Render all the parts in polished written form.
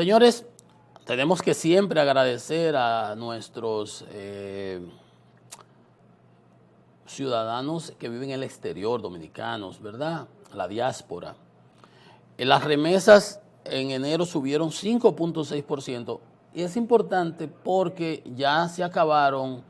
Señores, tenemos que siempre agradecer a nuestros ciudadanos que viven en el exterior, dominicanos, ¿verdad? La diáspora. Las remesas en enero subieron 5.6% y es importante porque ya se acabaron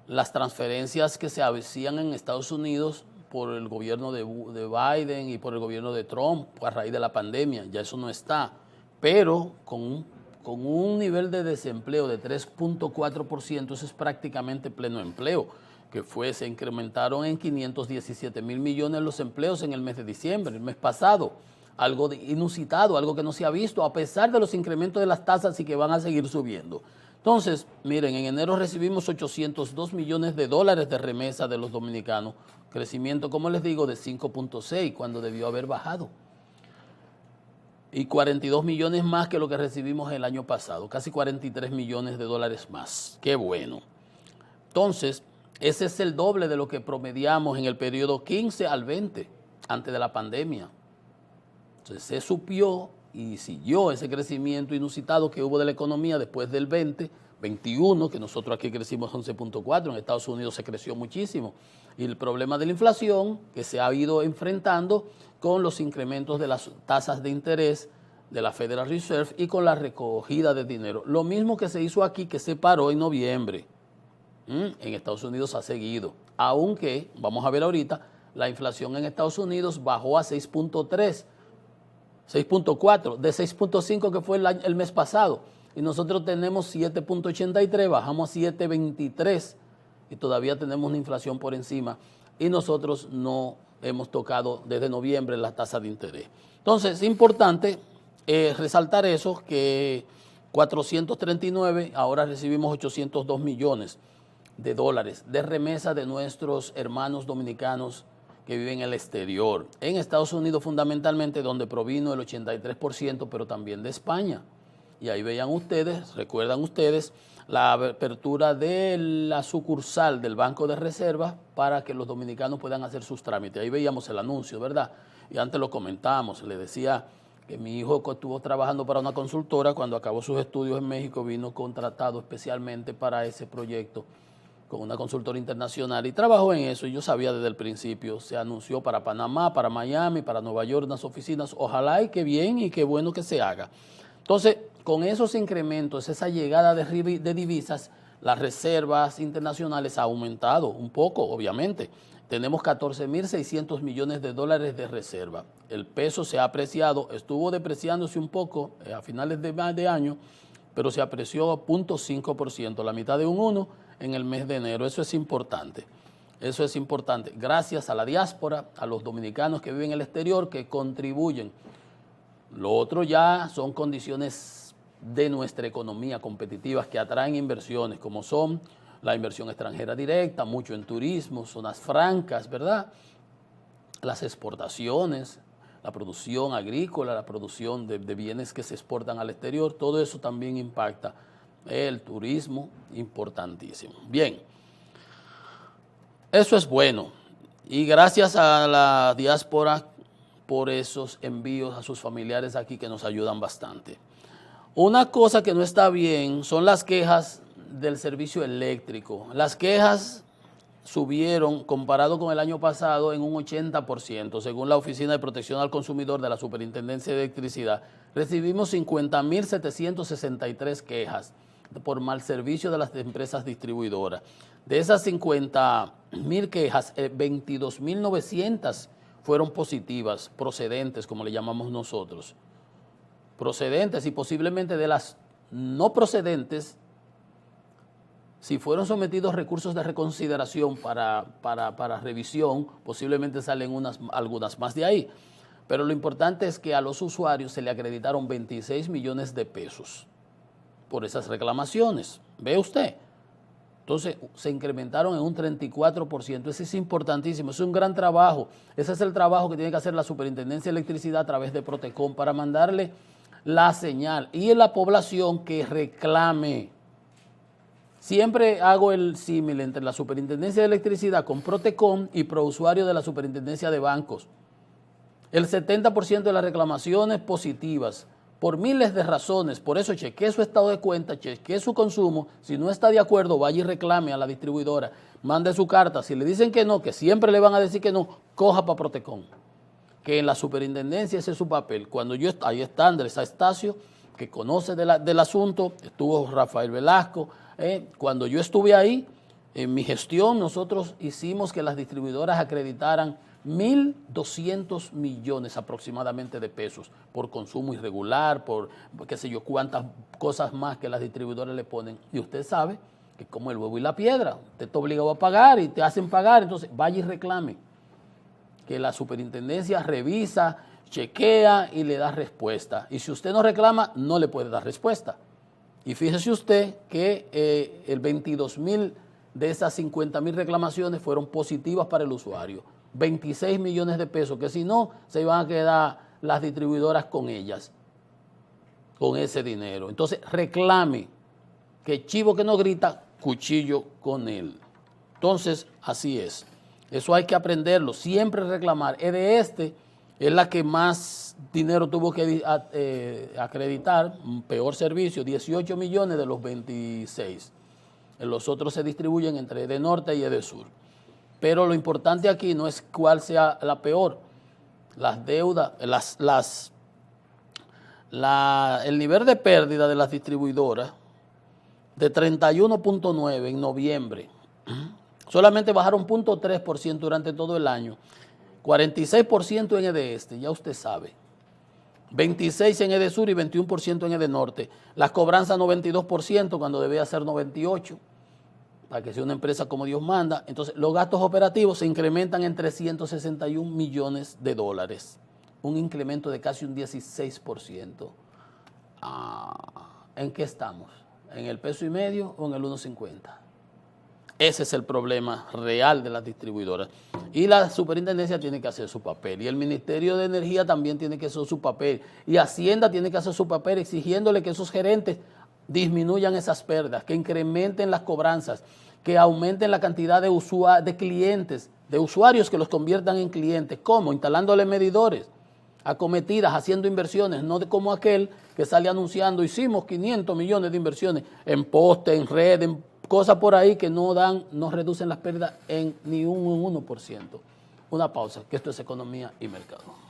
las transferencias que se hacían en Estados Unidos por el gobierno de Biden y por el gobierno de Trump a raíz de la pandemia, ya eso no está, pero con un nivel de desempleo de 3.4%, eso es prácticamente pleno empleo, que se incrementaron en 517 mil millones los empleos en el mes de diciembre, el mes pasado, algo inusitado, algo que no se ha visto, a pesar de los incrementos de las tasas y que van a seguir subiendo. Entonces, miren, en enero recibimos 802 millones de dólares de remesa de los dominicanos, crecimiento, como les digo, de 5.6, cuando debió haber bajado. Y 42 millones más que lo que recibimos el año pasado, casi 43 millones de dólares más. Qué bueno. Entonces, ese es el doble de lo que promediamos en el periodo 15 al 20, antes de la pandemia. Entonces, se supió y siguió ese crecimiento inusitado que hubo de la economía después del 21, que nosotros aquí crecimos 11.4, en Estados Unidos se creció muchísimo. Y el problema de la inflación que se ha ido enfrentando con los incrementos de las tasas de interés de la Federal Reserve y con la recogida de dinero. Lo mismo que se hizo aquí, que se paró en noviembre. En Estados Unidos ha seguido, aunque, vamos a ver ahorita, la inflación en Estados Unidos bajó a 6.3, 6.4, de 6.5 que fue el mes pasado, y nosotros tenemos 7.83, bajamos a 7.23 y todavía tenemos una inflación por encima y nosotros no hemos tocado desde noviembre la tasa de interés. Entonces es importante resaltar eso, que 439, ahora recibimos 802 millones de dólares de remesa de nuestros hermanos dominicanos que viven en el exterior, en Estados Unidos fundamentalmente, donde provino el 83%, pero también de España. Y ahí vean ustedes, recuerdan ustedes, la apertura de la sucursal del Banco de Reserva para que los dominicanos puedan hacer sus trámites. Ahí veíamos el anuncio, ¿verdad? Y antes lo comentamos, le decía que mi hijo estuvo trabajando para una consultora, cuando acabó sus estudios en México vino contratado especialmente para ese proyecto con una consultora internacional y trabajó en eso y yo sabía desde el principio, se anunció para Panamá, para Miami, para Nueva York, unas oficinas, ojalá y qué bien y qué bueno que se haga. Entonces, con esos incrementos, esa llegada de divisas, las reservas internacionales ha aumentado un poco, obviamente. Tenemos 14.600 millones de dólares de reserva. El peso se ha apreciado, estuvo depreciándose un poco a finales de año, pero se apreció a 0.5%, la mitad de un 1 en el mes de enero. Eso es importante. Eso es importante. Gracias a la diáspora, a los dominicanos que viven en el exterior, que contribuyen. Lo otro ya son condiciones de nuestra economía competitivas que atraen inversiones, como son la inversión extranjera directa, mucho en turismo, zonas francas, ¿verdad? Las exportaciones, la producción agrícola, la producción de bienes que se exportan al exterior, todo eso también impacta el turismo, importantísimo. Bien, eso es bueno y gracias a la diáspora por esos envíos a sus familiares aquí que nos ayudan bastante. Una cosa que no está bien son las quejas del servicio eléctrico. Las quejas subieron comparado con el año pasado en un 80%, según la Oficina de Protección al Consumidor de la Superintendencia de Electricidad. Recibimos 50.763 quejas por mal servicio de las empresas distribuidoras. De esas 50.000 quejas, 22.900 fueron positivas, procedentes, como le llamamos nosotros. Procedentes, y posiblemente de las no procedentes, si fueron sometidos recursos de reconsideración para revisión, posiblemente salen algunas más de ahí. Pero lo importante es que a los usuarios se le acreditaron 26 millones de pesos por esas reclamaciones. ¿Ve usted? Entonces se incrementaron en un 34%. Eso es importantísimo, es un gran trabajo. Ese es el trabajo que tiene que hacer la Superintendencia de Electricidad a través de Protecom para mandarle la señal. Y en la población que reclame. Siempre hago el símil entre la Superintendencia de Electricidad con Protecom y Prousuario de la Superintendencia de Bancos. El 70% de las reclamaciones positivas por miles de razones. Por eso chequee su estado de cuenta, chequee su consumo. Si no está de acuerdo, vaya y reclame a la distribuidora, mande su carta. Si le dicen que no, que siempre le van a decir que no, coja para Protecon. Que en la superintendencia ese es su papel. Cuando ahí está Andrés Astacio, que conoce del asunto, estuvo Rafael Velasco. Cuando yo estuve ahí, en mi gestión, nosotros hicimos que las distribuidoras acreditaran 1.200 millones aproximadamente de pesos por consumo irregular, por qué sé yo, cuántas cosas más que las distribuidoras le ponen. Y usted sabe que como el huevo y la piedra, usted está obligado a pagar y te hacen pagar, entonces vaya y reclame. Que la superintendencia revisa, chequea y le da respuesta. Y si usted no reclama, no le puede dar respuesta. Y fíjese usted que el 22.000 de esas 50.000 reclamaciones fueron positivas para el usuario. 26 millones de pesos, que si no, se iban a quedar las distribuidoras con ellas, con ese dinero. Entonces, reclame, que chivo que no grita, cuchillo con él. Entonces, así es. Eso hay que aprenderlo, siempre reclamar. Es la que más dinero tuvo que acreditar, un peor servicio, 18 millones de los 26. Los otros se distribuyen entre Edenorte y Edesur. Pero lo importante aquí no es cuál sea la peor. Las deudas, el nivel de pérdida de las distribuidoras de 31.9 en noviembre, solamente bajaron 0.3% durante todo el año, 46% en Edeste, ya usted sabe, 26% en Edesur y 21% en Edenorte. Las cobranzas 92% cuando debía ser 98%. Para que sea una empresa como Dios manda. Entonces, los gastos operativos se incrementan en 361 millones de dólares. Un incremento de casi un 16%. ¿En qué estamos? ¿En el peso y medio o en el 1.50? Ese es el problema real de las distribuidoras. Y la superintendencia tiene que hacer su papel. Y el Ministerio de Energía también tiene que hacer su papel. Y Hacienda tiene que hacer su papel exigiéndole que esos gerentes disminuyan esas pérdidas, que incrementen las cobranzas, que aumenten la cantidad de clientes, de usuarios que los conviertan en clientes. ¿Cómo? Instalándole medidores, acometidas, haciendo inversiones, no de como aquel que sale anunciando, hicimos 500 millones de inversiones en poste, en red, en cosas por ahí que no reducen las pérdidas en ni un 1%. Una pausa, que esto es economía y mercado.